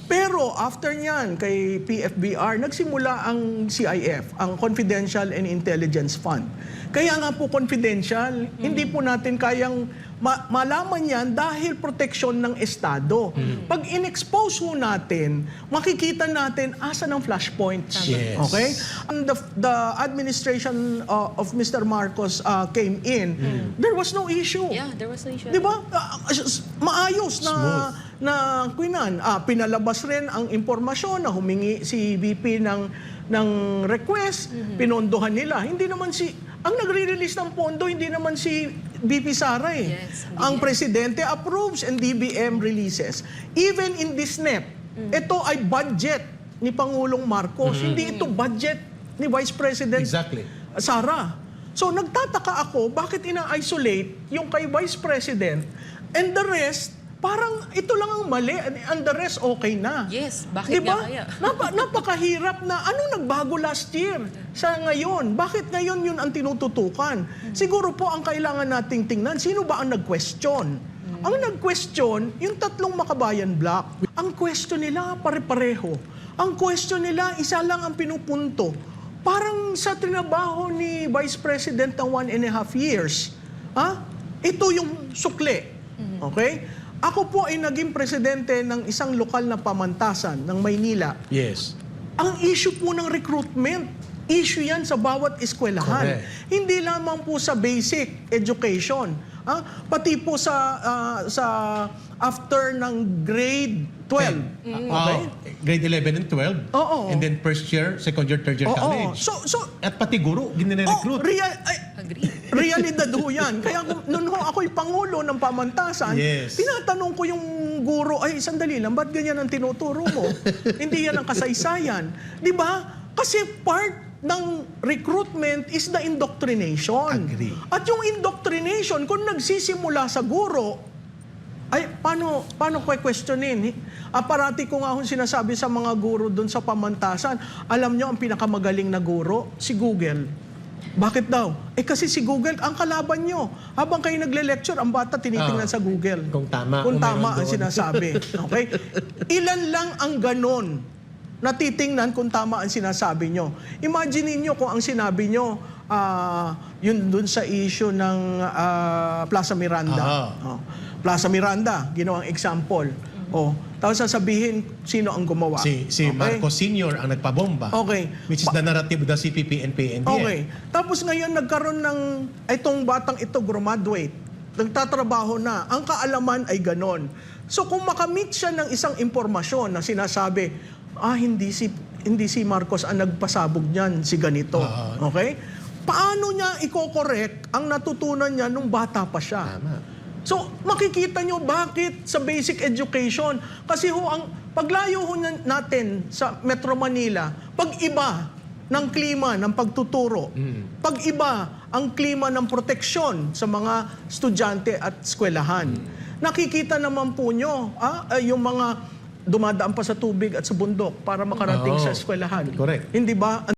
Pero after niyan, kay PFBR, nagsimula ang CIF, ang Confidential and Intelligence Fund. Kaya nga po confidential, hindi po natin kayang malaman yan dahil proteksyon ng Estado. Pag in-expose ho natin, makikita natin asan ang flashpoints. Yes. Okay? And the administration of Mr. Marcos came in, there was no issue. Yeah, there was no issue. Di ba? Maayos na kwinan. Pinalabas rin ang impormasyon na humingi si VP ng request, pinondohan nila. Hindi naman ang nagre-release ng pondo, hindi naman si VP Sara eh. Yes, Ang Presidente approves and DBM releases. Even in this NEP, ito ay budget ni Pangulong Marcos. Hindi ito budget ni Vice President Sara. So nagtataka ako, bakit ina-isolate yung kay Vice President and the rest, parang ito lang ang mali and the rest okay na. Yes, bakit diba? nga kaya? Napakahirap na anong nagbago last year sa ngayon? Bakit ngayon yun ang tinututukan? Siguro po ang kailangan nating tingnan, sino ba ang nag-question? Ang nag-question, yung tatlong Makabayan block. Ang question nila pare-pareho. Ang question nila, isa lang ang pinupunto. Parang sa trinabaho ni Vice President ng 1.5 years. Ito yung sukli. Okay? Ako po ay naging presidente ng isang lokal na pamantasan ng Maynila. Yes. Ang issue po ng recruitment, issue yan sa bawat eskwelahan. Correct. Hindi lamang po sa basic education. Pati po sa after ng grade 12. Okay? Grade 11 and 12. Oo. And then first year, second year, third year college. At pati guro, ginire-recruit. Realidad ho yan. Kaya noon ho ako'y pangulo ng pamantasan, tinatanong ko yung guro, ay sandali lang, ba't ganyan ang tinuturo mo? Hindi yan ang kasaysayan. Di ba? Kasi part ng recruitment is the indoctrination. Agree. At yung indoctrination, kung nagsisimula sa guro, ay paano questionin? Parati ko nga sinasabi sa mga guro doon sa pamantasan, alam nyo ang pinakamagaling na guro? Si Google. Bakit daw? Kasi si Google, ang kalaban nyo. Habang kayo nagle-lecture, ang bata tinitingnan sa Google. Kung tama. Kung tama ang sinasabi. Okay? Ilan lang ang ganon na titingnan kung tama ang sinasabi nyo. Imagine niyo kung ang sinabi nyo, yun dun sa issue ng Plaza Miranda. Plaza Miranda, ginawang example. Tapos sasabihin sino ang gumawa. Si Marcos Sr. ang nagpabomba. Okay. Which is the narrative of the CPP and PNP. Okay. Tapos ngayon nagkaroon ng itong batang ito graduate. Nagtatrabaho na. Ang kaalaman ay ganon. So kung makamit siya ng isang impormasyon na sinasabi, hindi si Marcos ang nagpasabog niyan, si ganito. Okay? Paano niya i-correct ang natutunan niya nung bata pa siya? Tama. So, makikita nyo bakit sa basic education. Kasi ang paglayo natin sa Metro Manila, pag-iba ng klima ng pagtuturo, pag-iba ang klima ng proteksyon sa mga estudyante at eskwelahan. Nakikita naman po nyo, yung mga dumadaan pa sa tubig at sa bundok para makarating sa eskwelahan. Correct. Hindi ba?